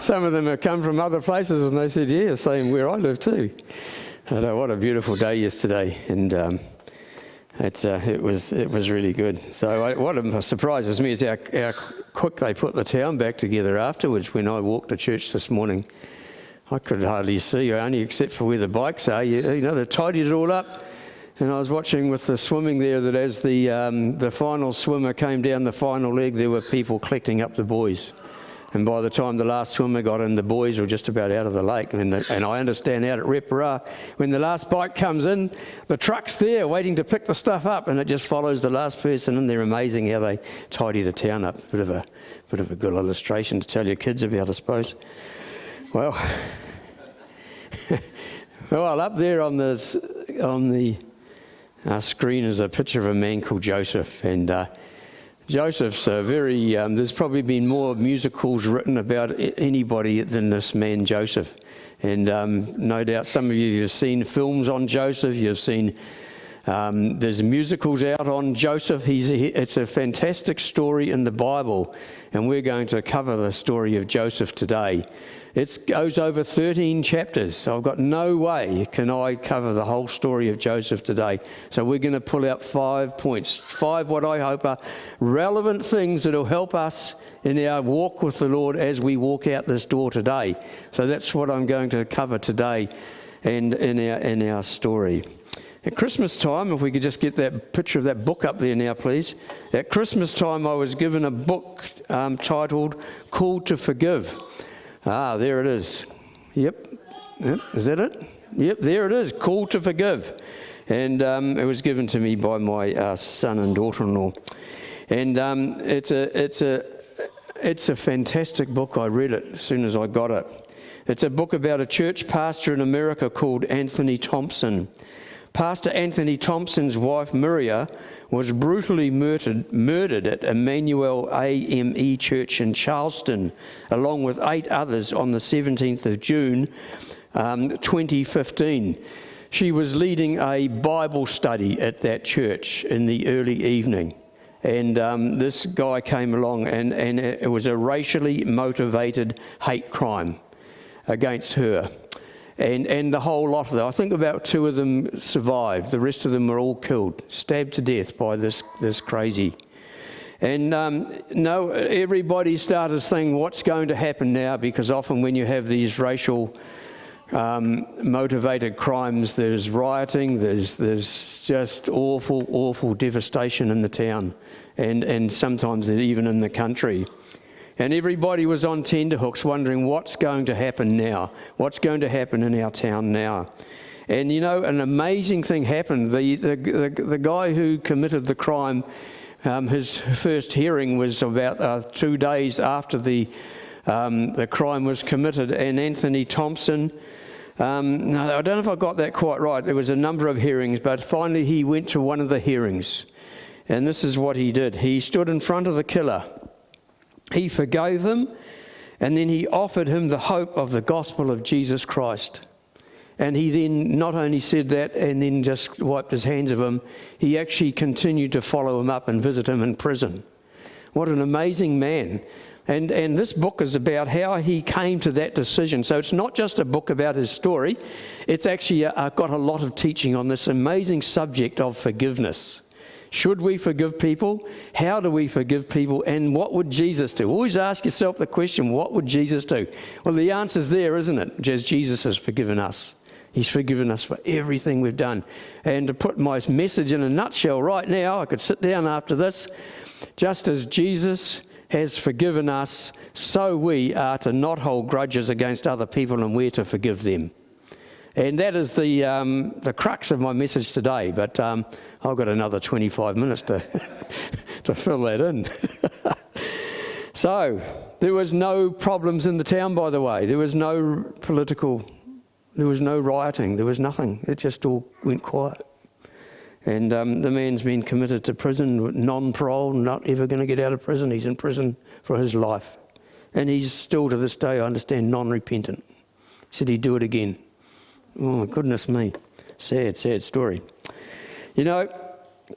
Some of them have come from other places, and they said, yeah, same where I live too. What a beautiful day yesterday, and it was really good. So what surprises me is how quick they put the town back together afterwards. When I walked to church this morning, I could hardly see, only except for where the bikes are. You know, they tidied it all up. And I was watching with the swimming there that as the final swimmer came down the final leg, there were people collecting up the buoys. And by the time the last swimmer got in, the boys were just about out of the lake. And I understand out at Repara, when the last bike comes in, the truck's there waiting to pick the stuff up, and it just follows the last person. And they're amazing how they tidy the town up. Bit of a good illustration to tell your kids about, I suppose. Well, up there on the screen is a picture of a man called Joseph, and Joseph's very, there's probably been more musicals written about anybody than this man Joseph. And no doubt some of you have seen films on Joseph, you've seen, there's musicals out on Joseph. It's a fantastic story in the Bible, and we're going to cover the story of Joseph today. It goes over 13 chapters, so I've got no way can I cover the whole story of Joseph today. So we're going to pull out 5 points, 5 what I hope are relevant things that will help us in our walk with the Lord as we walk out this door today. So that's what I'm going to cover today and in our story. At Christmas time, if we could just get that picture of that book up there now, please. At Christmas time, I was given a book titled Called to Forgive. There it is. Yep. Is that it? Yep, there it is. Called to Forgive. And it was given to me by my son and daughter-in-law. And it's a fantastic book. I read it as soon as I got it. It's a book about a church pastor in America called Anthony Thompson. Pastor Anthony Thompson's wife, Maria, was brutally murdered at Emmanuel AME Church in Charleston, along with 8 others on the 17th of June, 2015. She was leading a Bible study at that church in the early evening. And this guy came along, and it was a racially motivated hate crime against her. And the whole lot of them, I think about 2 of them survived. The rest of them were all killed, stabbed to death by this crazy. And everybody started saying, what's going to happen now? Because often when you have these racial motivated crimes, there's rioting, there's just awful devastation in the town, and sometimes even in the country. And everybody was on tenterhooks wondering what's going to happen now? What's going to happen in our town now? And an amazing thing happened. The guy who committed the crime, his first hearing was about 2 days after the crime was committed. And Anthony Thompson, I don't know if I got that quite right. There was a number of hearings, but finally he went to one of the hearings. And this is what he did. He stood in front of the killer. He forgave him, and then he offered him the hope of the gospel of Jesus Christ. And he then not only said that and then just wiped his hands of him, he actually continued to follow him up and visit him in prison. What an amazing man. And this book is about how he came to that decision. So it's not just a book about his story. It's actually got a lot of teaching on this amazing subject of forgiveness. Should we forgive people? How do we forgive people? And what would Jesus do? Always ask yourself the question, what would Jesus do? Well, the answer's there, isn't it? Just Jesus has forgiven us. He's forgiven us for everything we've done. And to put my message in a nutshell right now, I could sit down after this. Just as Jesus has forgiven us, so we are to not hold grudges against other people, and we're to forgive them. And that is the crux of my message today, but I've got another 25 minutes to fill that in. So, there was no problems in the town, by the way. There was no there was no rioting, there was nothing. It just all went quiet. And the man's been committed to prison, non-parole, not ever going to get out of prison. He's in prison for his life. And he's still to this day, I understand, non-repentant. He said he'd do it again. Oh my goodness me. Sad story.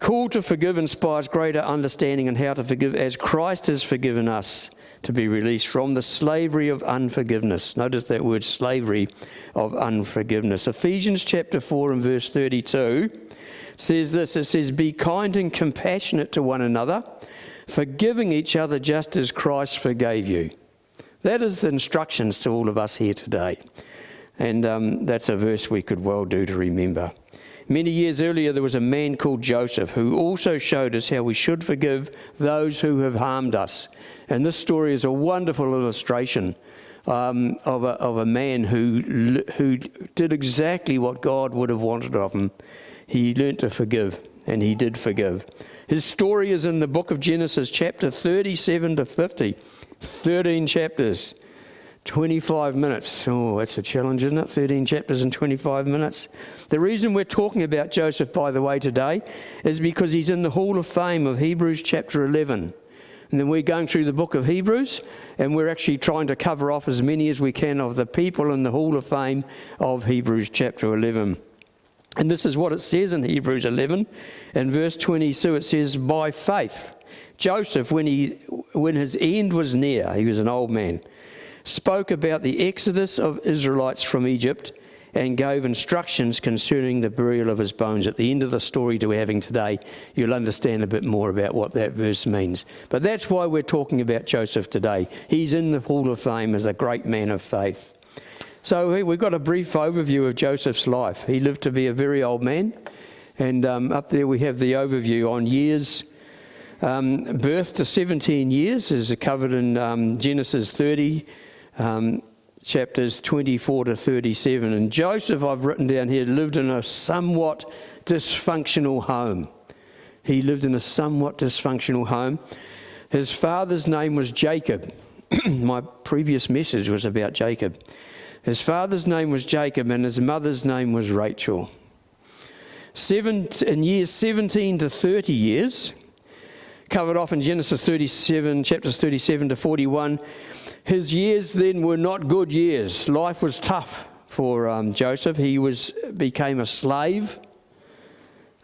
Called to forgive inspires greater understanding on how to forgive as Christ has forgiven us. to be released from the slavery of unforgiveness. Notice that word, slavery of unforgiveness. Ephesians chapter 4 and verse 32 says this. It says, "Be kind and compassionate to one another, forgiving each other just as Christ forgave you." That is the instructions to all of us here today. And that's a verse we could well do to remember. Many years earlier, there was a man called Joseph who also showed us how we should forgive those who have harmed us. And this story is a wonderful illustration of a man who did exactly what God would have wanted of him. He learnt to forgive, and he did forgive. His story is in the book of Genesis, chapter 37 to 50. 13 chapters. 25 minutes. Oh, that's a challenge, isn't it? 13 chapters in 25 minutes. The reason we're talking about Joseph, by the way, today is because he's in the Hall of Fame of Hebrews chapter 11. And then we're going through the book of Hebrews, and we're actually trying to cover off as many as we can of the people in the Hall of Fame of Hebrews chapter 11. And this is what it says in Hebrews 11. In verse 22, it says, "By faith, Joseph, when his end was near," he was an old man, "spoke about the exodus of Israelites from Egypt and gave instructions concerning the burial of his bones." At the end of the story we're having today, you'll understand a bit more about what that verse means. But that's why we're talking about Joseph today. He's in the Hall of Fame as a great man of faith. So we've got a brief overview of Joseph's life. He lived to be a very old man. And up there we have the overview on years. Birth to 17 years is covered in Genesis 30. Chapters 24 to 37. And Joseph, I've written down here, lived in a somewhat dysfunctional home. He lived in a somewhat dysfunctional home. His father's name was Jacob. My previous message was about Jacob. His father's name was Jacob and his mother's name was Rachel. In years 17 to 30 years, covered off in Genesis 37, chapters 37 to 41. His years then were not good years. Life was tough for Joseph. He became a slave.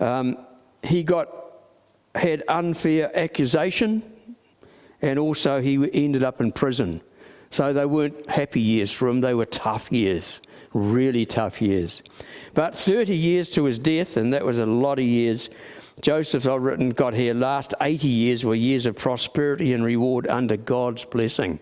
He had unfair accusation, and also he ended up in prison. So they weren't happy years for him. They were tough years, really tough years. But 30 years to his death, and that was a lot of years. Joseph, I've written, got here, last 80 years were years of prosperity and reward under God's blessing.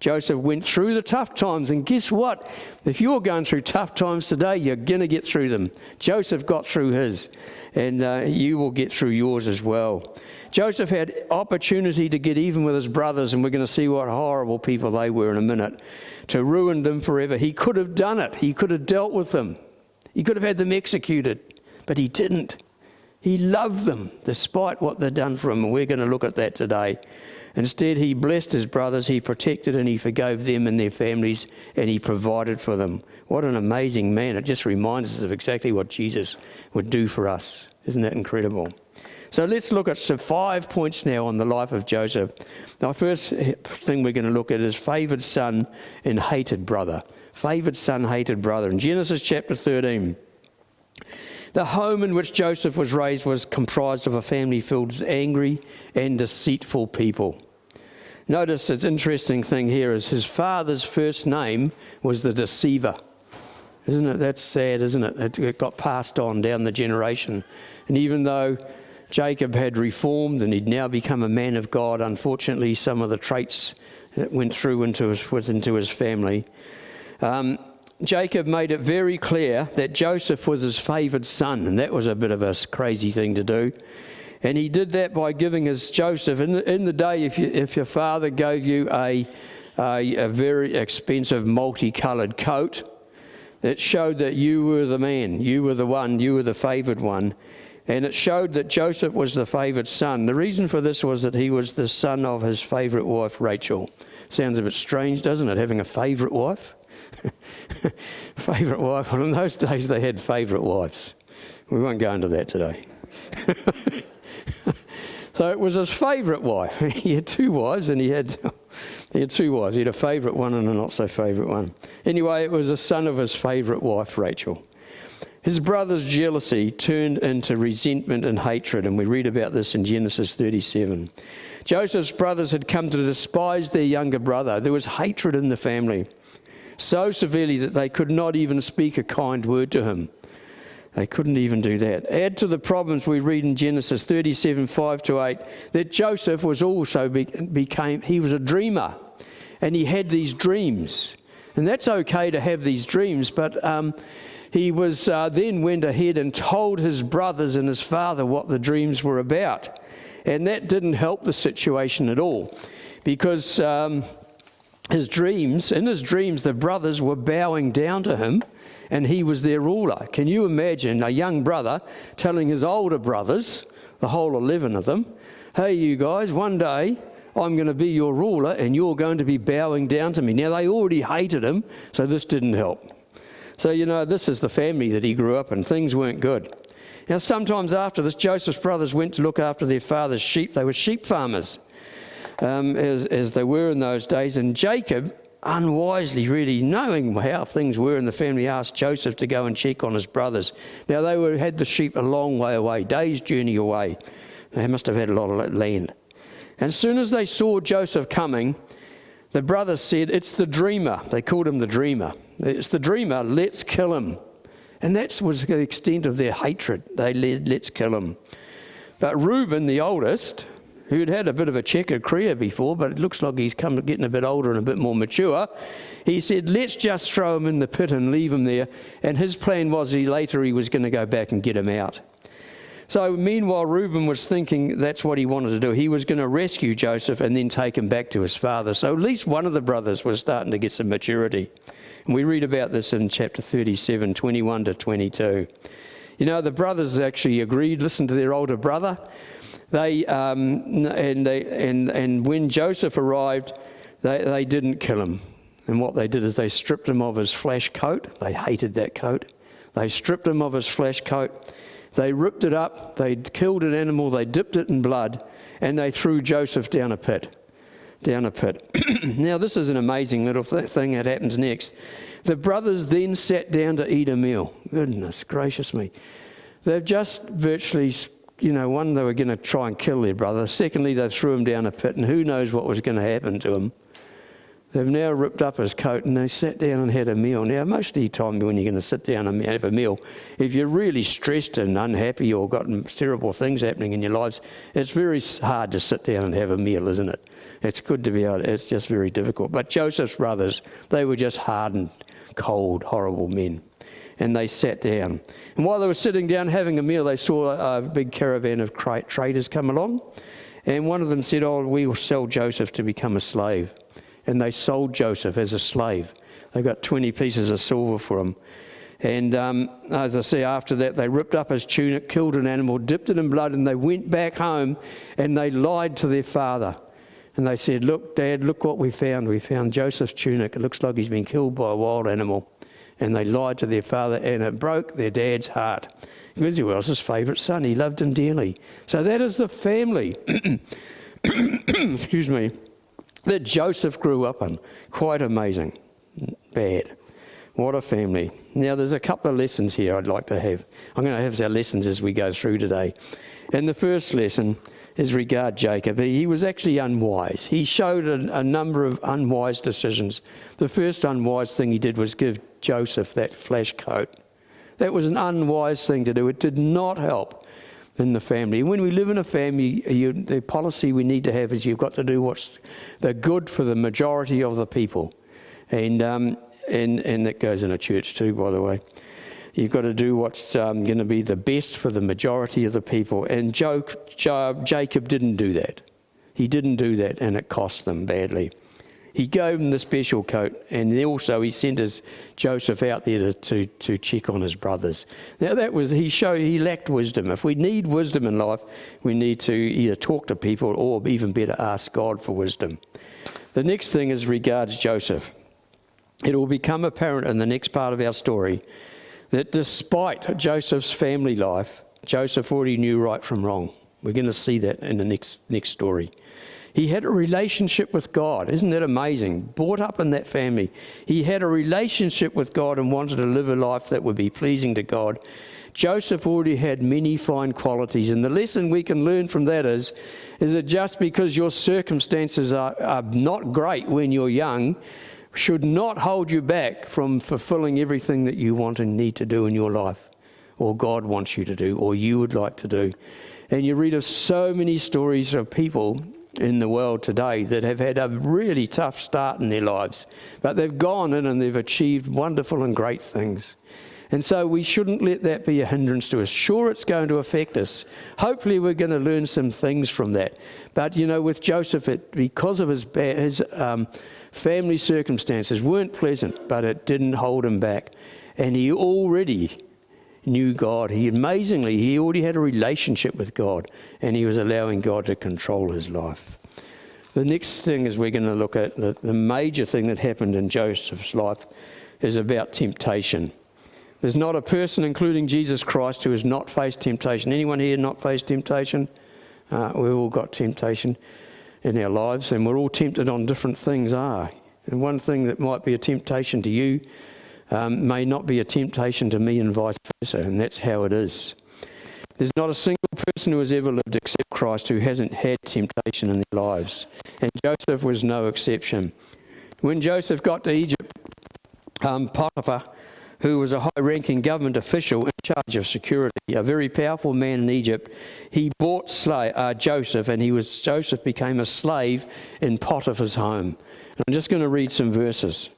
Joseph went through the tough times, and guess what? If you're going through tough times today, you're going to get through them. Joseph got through his, and you will get through yours as well. Joseph had opportunity to get even with his brothers, and we're going to see what horrible people they were in a minute, to ruin them forever. He could have done it. He could have dealt with them. He could have had them executed, but he didn't. He loved them despite what they'd done for him, and we're going to look at that today. Instead, he blessed his brothers, he protected and he forgave them and their families, and he provided for them. What an amazing man. It just reminds us of exactly what Jesus would do for us. Isn't that incredible? So let's look at some 5 points now on the life of Joseph. Now, first thing we're going to look at is favoured son and hated brother. Favoured son, hated brother. In Genesis chapter 13, the home in which Joseph was raised was comprised of a family filled with angry and deceitful people. Notice it's interesting thing here is his father's first name was the deceiver. Isn't it? That's sad, isn't it? It got passed on down the generation. And even though Jacob had reformed and he'd now become a man of God, unfortunately some of the traits that went through into his family. Jacob made it very clear that Joseph was his favoured son, and that was a bit of a crazy thing to do. And he did that by giving his Joseph, in the day, if your father gave you a very expensive multicoloured coat, it showed that you were the man, you were the one, you were the favoured one. And it showed that Joseph was the favoured son. The reason for this was that he was the son of his favourite wife, Rachel. Sounds a bit strange, doesn't it, having a favourite wife? Favourite wife. Well, in those days they had favourite wives. We won't go into that today. So it was his favourite wife. He had two wives, and he had two wives. He had a favourite one and a not so favourite one. Anyway, it was the son of his favourite wife, Rachel. His brother's jealousy turned into resentment and hatred, and we read about this in Genesis 37. Joseph's brothers had come to despise their younger brother. There was hatred in the family, so severely that they could not even speak a kind word to him. They couldn't even do that. Add to the problems we read in Genesis 37, 5-8, that Joseph was also he was a dreamer, and he had these dreams. And that's okay to have these dreams, but he was then went ahead and told his brothers and his father what the dreams were about. And that didn't help the situation at all, because in his dreams, the brothers were bowing down to him, and he was their ruler. Can you imagine a young brother telling his older brothers, the whole 11 of them, hey, you guys, one day I'm going to be your ruler and you're going to be bowing down to me. Now, they already hated him, so this didn't help. So, this is the family that he grew up in. Things weren't good. Now, sometimes after this, Joseph's brothers went to look after their father's sheep. They were sheep farmers, as they were in those days. And Jacob, unwisely, really knowing how things were in the family, asked Joseph to go and check on his brothers. Now, they had the sheep a long way away, day's journey away. They must have had a lot of land. And as soon as they saw Joseph coming, the brothers said, it's the dreamer. They called him the dreamer. It's the dreamer, let's kill him. And that was the extent of their hatred. They said, let's kill him. But Reuben, the oldest, who'd had a bit of a checkered career before, but it looks like he's getting a bit older and a bit more mature, he said, let's just throw him in the pit and leave him there. And his plan was he was going to go back and get him out. So meanwhile, Reuben was thinking that's what he wanted to do. He was going to rescue Joseph and then take him back to his father. So at least one of the brothers was starting to get some maturity. And we read about this in chapter 37, 21-22. The brothers actually agreed, listened to their older brother. And when Joseph arrived, they didn't kill him. And what they did is they stripped him of his flesh coat. They hated that coat. They stripped him of his flesh coat. They ripped it up. They killed an animal. They dipped it in blood, and they threw Joseph down a pit. Now, this is an amazing little thing that happens next. The brothers then sat down to eat a meal. Goodness gracious me. They've just virtually, one, they were going to try and kill their brother. Secondly, they threw him down a pit, and who knows what was going to happen to him. They've now ripped up his coat, and they sat down and had a meal. Now, most of the time when you're going to sit down and have a meal, if you're really stressed and unhappy or got terrible things happening in your lives, it's very hard to sit down and have a meal, isn't it? It's good to be able to, it's just very difficult. But Joseph's brothers, they were just hardened, cold, horrible men. And they sat down. And while they were sitting down having a meal, they saw a big caravan of traders come along. And one of them said, we will sell Joseph to become a slave. And they sold Joseph as a slave. They got 20 pieces of silver for him. And as I say, after that, they ripped up his tunic, killed an animal, dipped it in blood, and they went back home and they lied to their father. And they said, look, Dad, look what we found. We found Joseph's tunic. It looks like he's been killed by a wild animal. And they lied to their father, and it broke their dad's heart. Because he was his favourite son. He loved him dearly. So that is the family, excuse me, that Joseph grew up in. Quite amazing. Bad. What a family. Now, there's a couple of lessons here I'd like to have. I'm going to have our lessons as we go through today. And the first lesson is regard Jacob. He was actually unwise. He showed a number of unwise decisions. The first unwise thing he did was give Joseph that flesh coat. That was an unwise thing to do. It did not help in the family. When we live in a family, the policy we need to have is you've got to do what's the good for the majority of the people. And that goes in a church too, by the way. You've got to do what's going to be the best for the majority of the people. And Jacob didn't do that. He didn't do that, and it cost them badly. He gave him the special coat, and also he sent Joseph out there to check on his brothers. Now he lacked wisdom. If we need wisdom in life, we need to either talk to people or even better ask God for wisdom. The next thing is regards Joseph. It will become apparent in the next part of our story that despite Joseph's family life, Joseph already knew right from wrong. We're going to see that in the next story. He had a relationship with God. Isn't that amazing? Brought up in that family. He had a relationship with God and wanted to live a life that would be pleasing to God. Joseph already had many fine qualities, and the lesson we can learn from that is that just because your circumstances are not great when you're young, should not hold you back from fulfilling everything that you want and need to do in your life, or God wants you to do, or you would like to do. And you read of so many stories of people in the world today that have had a really tough start in their lives, but they've gone in and they've achieved wonderful and great things. And so we shouldn't let that be a hindrance to us. Sure, it's going to affect us. Hopefully we're going to learn some things from that. But, with Joseph, because of his family circumstances weren't pleasant, but it didn't hold him back. And he already knew God. He already had a relationship with God, and he was allowing God to control his life. The next thing is we're going to look at the major thing that happened in Joseph's life is about temptation. There's not a person, including Jesus Christ, who has not faced temptation. Anyone here not faced temptation? We've all got temptation in our lives, and we're all tempted on different things. And one thing that might be a temptation to you may not be a temptation to me, and vice versa, and that's how it is. There's not a single person who has ever lived except Christ who hasn't had temptation in their lives, and Joseph was no exception. When Joseph got to Egypt, Potiphar, who was a high-ranking government official in charge of security, a very powerful man in Egypt, he bought Joseph, and Joseph became a slave in Potiphar's home. And I'm just going to read some verses.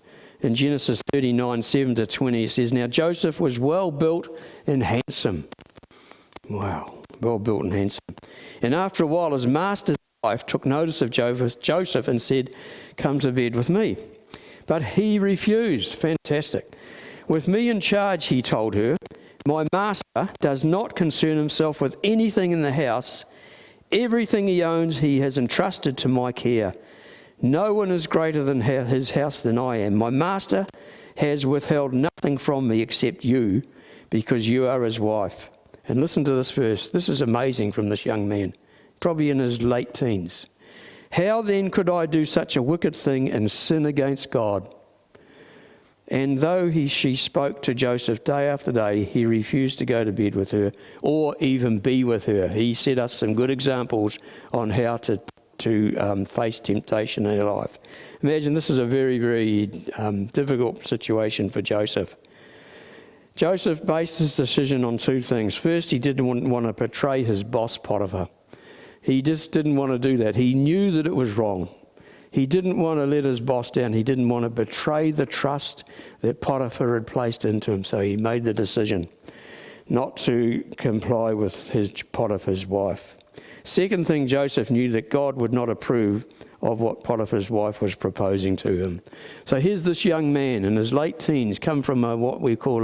In Genesis 39, 7-20, it says, "Now Joseph was well built and handsome." Wow, well built and handsome. "And after a while his master's wife took notice of Joseph and said, 'Come to bed with me.' But he refused." Fantastic. "With me in charge," he told her, "my master does not concern himself with anything in the house. Everything he owns he has entrusted to my care. No one is greater than his house than I am. My master has withheld nothing from me except you, because you are his wife." And listen to this verse. This is amazing from this young man, probably in his late teens. "How then could I do such a wicked thing and sin against God?" And though she spoke to Joseph day after day, he refused to go to bed with her or even be with her. He set us some good examples on how to face temptation in our life. Imagine this is a very, very difficult situation for Joseph. Joseph based his decision on two things. First, he didn't want to betray his boss, Potiphar. He just didn't want to do that. He knew that it was wrong. He didn't want to let his boss down. He didn't want to betray the trust that Potiphar had placed into him. So he made the decision not to comply with Potiphar's wife. Second thing, Joseph knew that God would not approve of what Potiphar's wife was proposing to him. So here's this young man in his late teens, come from what we call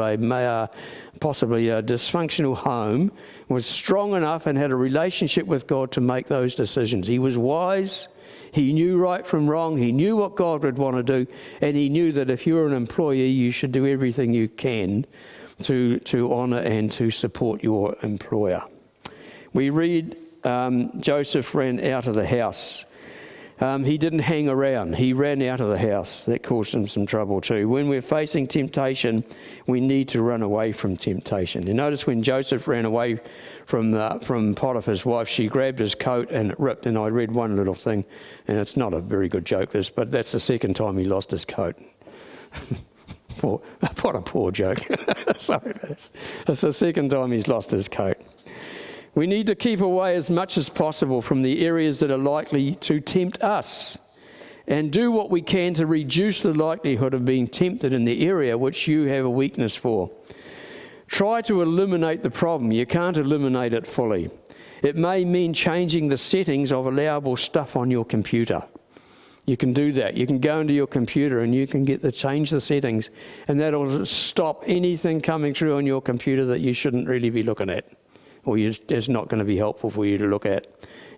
possibly a dysfunctional home, was strong enough and had a relationship with God to make those decisions. He was wise. He knew right from wrong. He knew what God would want to do. And he knew that if you're an employee, you should do everything you can to honour and to support your employer. We read Joseph ran out of the house. He didn't hang around. He ran out of the house. That caused him some trouble too. When we're facing temptation, we need to run away from temptation. You notice when Joseph ran away from Potiphar's wife, she grabbed his coat and it ripped. And I read one little thing, and it's not a very good joke, but that's the second time he lost his coat. What a poor joke. Sorry, that's the second time he's lost his coat. We need to keep away as much as possible from the areas that are likely to tempt us, and do what we can to reduce the likelihood of being tempted in the area which you have a weakness for. Try to eliminate the problem. You can't eliminate it fully. It may mean changing the settings of allowable stuff on your computer. You can do that. You can go into your computer and you can change the settings, and that'll stop anything coming through on your computer that you shouldn't really be looking at, or it's not going to be helpful for you to look at.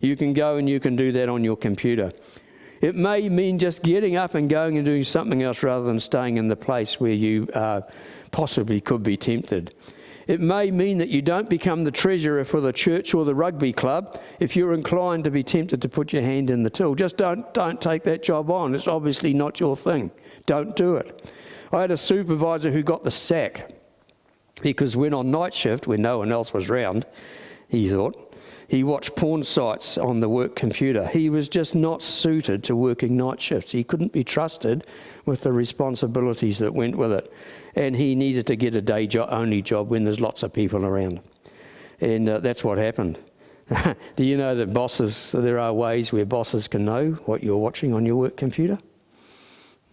You can go and you can do that on your computer. It may mean just getting up and going and doing something else rather than staying in the place where you possibly could be tempted. It may mean that you don't become the treasurer for the church or the rugby club if you're inclined to be tempted to put your hand in the till. Just don't take that job on. It's obviously not your thing. Don't do it. I had a supervisor who got the sack because when on night shift, when no one else was round, he thought, he watched porn sites on the work computer. He was just not suited to working night shifts. He couldn't be trusted with the responsibilities that went with it. And he needed to get a day-only job when there's lots of people around. And that's what happened. Do you know that there are ways where bosses can know what you're watching on your work computer?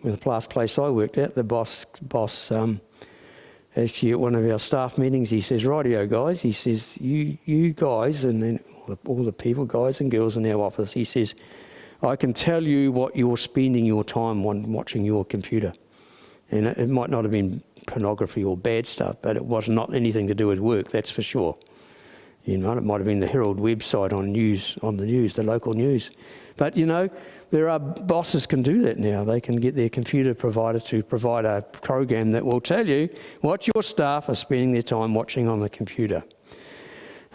With the last place I worked at, the boss actually at one of our staff meetings, he says, "Rightio guys," he says, you guys, and then all the people, guys and girls in our office, he says, "I can tell you what you're spending your time on watching your computer." And it might not have been pornography or bad stuff, but it was not anything to do with work, that's for sure. You know, it might have been the Herald website on the news, the local news. But you know, there are bosses can do that now. They can get their computer provider to provide a program that will tell you what your staff are spending their time watching on the computer.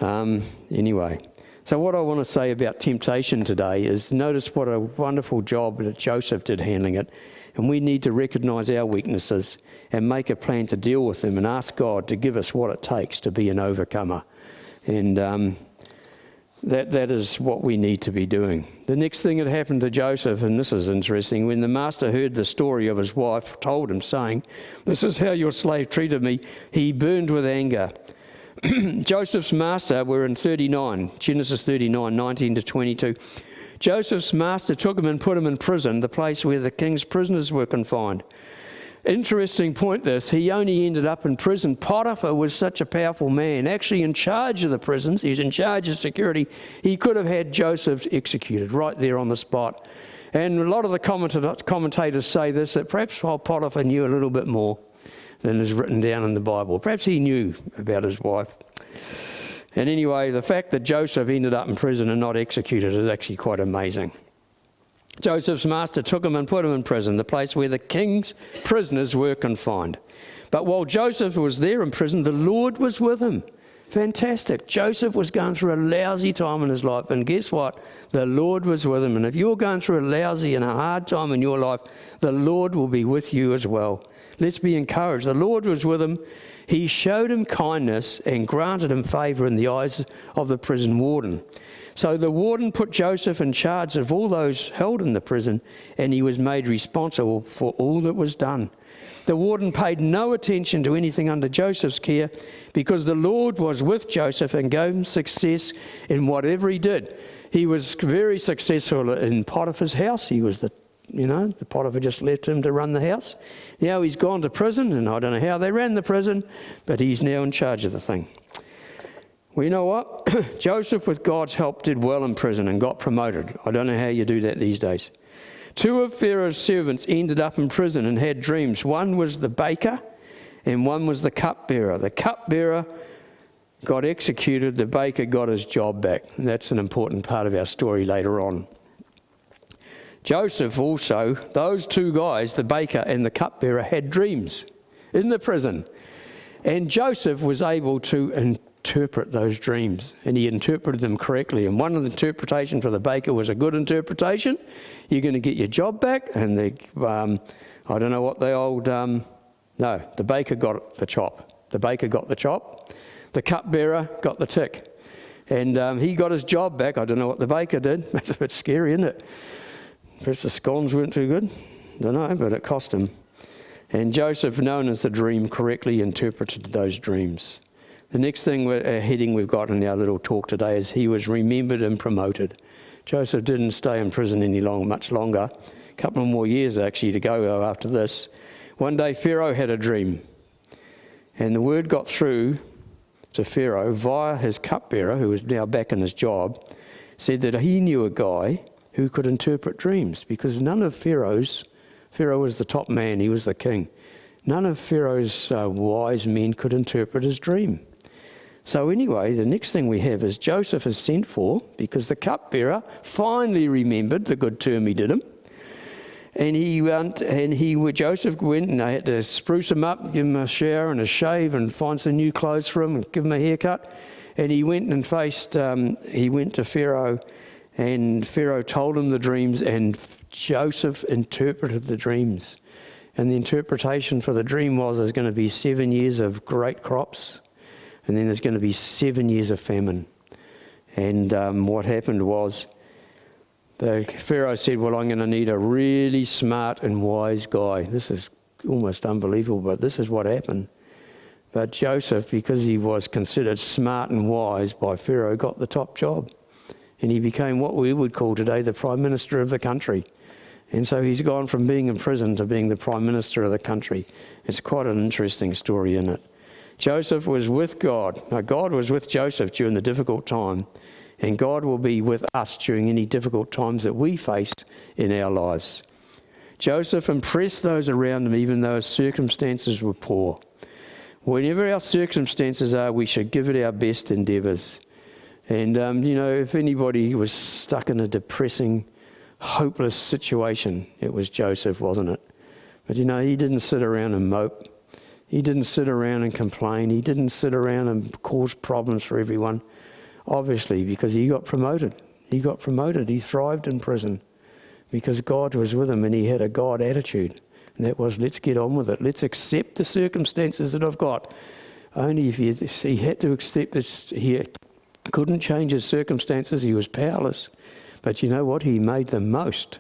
Anyway, so what I want to say about temptation today is notice what a wonderful job that Joseph did handling it. And we need to recognise our weaknesses and make a plan to deal with them and ask God to give us what it takes to be an overcomer. And that is what we need to be doing. The next thing that happened to Joseph, and this is interesting, when the master heard the story of his wife, told him, saying, "This is how your slave treated me," he burned with anger. Joseph's master, we're in 39, Genesis 39, 19 to 22. Joseph's master took him and put him in prison, the place where the king's prisoners were confined. Interesting point this, he only ended up in prison. Potiphar was such a powerful man, actually in charge of the prisons, he's in charge of security. He could have had Joseph executed right there on the spot. And a lot of the commentators say this, that perhaps Potiphar knew a little bit more than is written down in the Bible. Perhaps he knew about his wife. And anyway, the fact that Joseph ended up in prison and not executed is actually quite amazing. Joseph's master took him and put him in prison, the place where the king's prisoners were confined. But while Joseph was there in prison, the Lord was with him. Fantastic. Joseph was going through a lousy time in his life, and guess what? The Lord was with him. And if you're going through a lousy and a hard time in your life, the Lord will be with you as well. Let's be encouraged. The Lord was with him. He showed him kindness and granted him favour in the eyes of the prison warden. So the warden put Joseph in charge of all those held in the prison, and he was made responsible for all that was done. The warden paid no attention to anything under Joseph's care because the Lord was with Joseph and gave him success in whatever he did. He was very successful in Potiphar's house. He was the Potiphar just left him to run the house. Now he's gone to prison, and I don't know how they ran the prison, but he's now in charge of the thing. Well, you know what? Joseph, with God's help, did well in prison and got promoted. I don't know how you do that these days. 2 of Pharaoh's servants ended up in prison and had dreams. One was the baker and one was the cupbearer. The cupbearer got executed. The baker got his job back. And that's an important part of our story later on. Joseph also, those 2 guys, the baker and the cupbearer, had dreams in the prison. And Joseph was able to interpret those dreams, and he interpreted them correctly. And one of the interpretations for the baker was a good interpretation. You're going to get your job back. And the baker got the chop. The baker got the chop. The cupbearer got the tick. And he got his job back. I don't know what the baker did. That's a bit scary, isn't it? Perhaps the scones weren't too good. Don't know, but it cost him. And Joseph, known as the dream, correctly interpreted those dreams. The next heading we've got in our little talk today is he was remembered and promoted. Joseph didn't stay in prison much longer. A couple more years actually to go after this. One day Pharaoh had a dream, and the word got through to Pharaoh via his cupbearer, who was now back in his job, said that he knew a guy who could interpret dreams, because none of Pharaoh was the top man, he was the king. None of Pharaoh's wise men could interpret his dream. So anyway, the next thing we have is Joseph is sent for because the cupbearer finally remembered the good term he did him. And Joseph went, and they had to spruce him up, give him a shower and a shave, and find some new clothes for him, and give him a haircut. And he went and he went to Pharaoh, and Pharaoh told him the dreams, and Joseph interpreted the dreams. And the interpretation for the dream was there's going to be 7 years of great crops, and then there's going to be 7 years of famine. And what happened was, the Pharaoh said, well, I'm going to need a really smart and wise guy. This is almost unbelievable, but this is what happened. But Joseph, because he was considered smart and wise by Pharaoh, got the top job. And he became what we would call today the Prime Minister of the country. And so he's gone from being in prison to being the Prime Minister of the country. It's quite an interesting story, isn't it? Joseph was with God. Now, God was with Joseph during the difficult time. And God will be with us during any difficult times that we face in our lives. Joseph impressed those around him even though his circumstances were poor. Whenever our circumstances are, we should give it our best endeavours. And, if anybody was stuck in a depressing, hopeless situation, it was Joseph, wasn't it? But, he didn't sit around and mope. He didn't sit around and complain. He didn't sit around and cause problems for everyone. Obviously, because he got promoted. He thrived in prison because God was with him and he had a God attitude. And that was, let's get on with it. Let's accept the circumstances that I've got. Only if he had to accept that he couldn't change his circumstances. He was powerless. But you know what? He made the most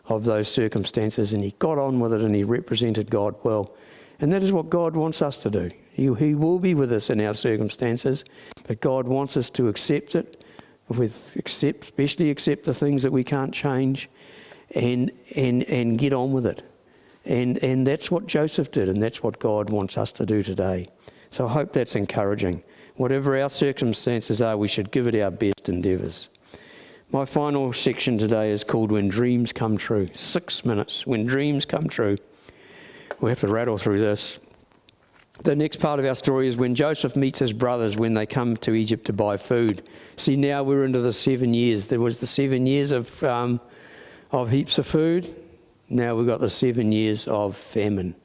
of those circumstances and he got on with it and he represented God well. And that is what God wants us to do. He will be with us in our circumstances, but God wants us to accept it, especially accept the things that we can't change, and get on with it. And that's what Joseph did, and that's what God wants us to do today. So I hope that's encouraging. Whatever our circumstances are, we should give it our best endeavours. My final section today is called When Dreams Come True. 6 minutes. When Dreams Come True. We have to rattle through this. The next part of our story is when Joseph meets his brothers when they come to Egypt to buy food. See, now we're into the 7 years. There was the 7 years of heaps of food. Now we've got the 7 years of famine.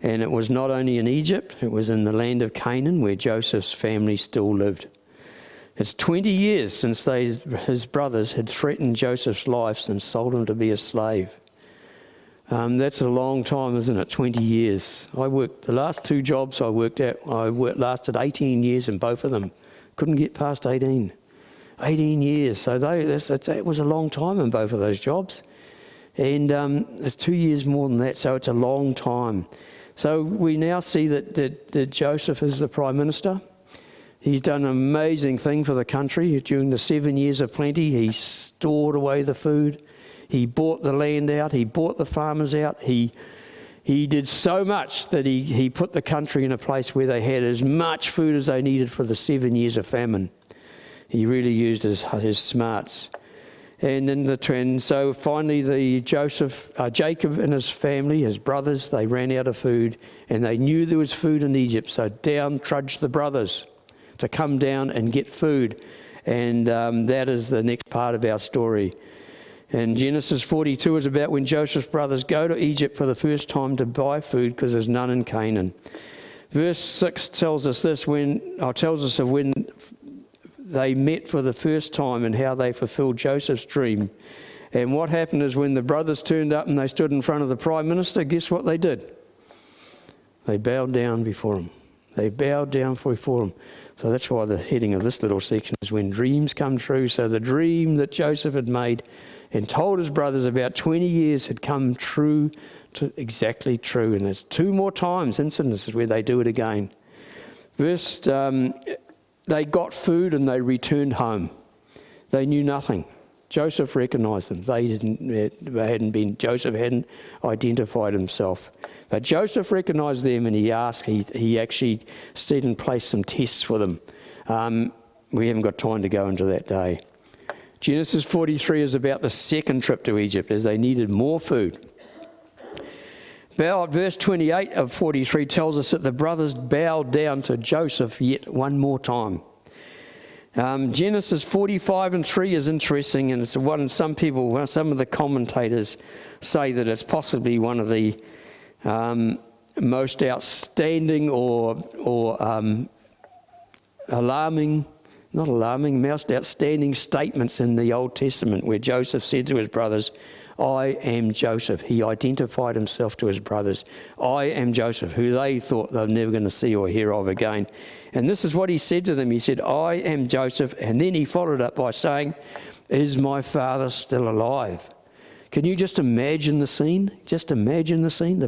And it was not only in Egypt, it was in the land of Canaan where Joseph's family still lived. It's 20 years since his brothers had threatened Joseph's life and sold him to be a slave. That's a long time, isn't it? 20 years. The last 2 jobs I worked at, lasted 18 years in both of them. Couldn't get past 18. 18 years. So that was a long time in both of those jobs. And it's 2 years more than that, so it's a long time. So we now see that Joseph is the Prime Minister. He's done an amazing thing for the country. During the 7 years of plenty, he stored away the food. He bought the land out. He bought the farmers out. He did so much that he put the country in a place where they had as much food as they needed for the 7 years of famine. He really used his smarts. And in the trend, so finally Jacob and his family, his brothers, they ran out of food and they knew there was food in Egypt. So down trudged the brothers to come down and get food. And that is the next part of our story. And Genesis 42 is about when Joseph's brothers go to Egypt for the first time to buy food because there's none in Canaan. Verse 6 tells us when they met for the first time and how they fulfilled Joseph's dream. And what happened is when the brothers turned up and they stood in front of the Prime Minister, guess what they did? They bowed down before him. They bowed down before him. So that's why the heading of this little section is When Dreams Come True. So the dream that Joseph had made and told his brothers about 20 years had come true, exactly true. And there's 2 more times, incidences where they do it again. They got food and they returned home. They knew nothing. Joseph recognised them. Joseph hadn't identified himself. But Joseph recognised them and he actually set in place some tests for them. We haven't got time to go into that day. Genesis 43 is about the second trip to Egypt as they needed more food. Verse 28 of 43 tells us that the brothers bowed down to Joseph yet one more time. Genesis 45:3 is interesting, and it's one some of the commentators say that it's possibly one of the most outstanding most outstanding statements in the Old Testament, where Joseph said to his brothers, I am Joseph. He identified himself to his brothers. I am Joseph, who they thought they were never going to see or hear of again. And this is what he said to them. He said, I am Joseph. And then he followed up by saying, is my father still alive? Can you just imagine the scene? Just imagine the scene.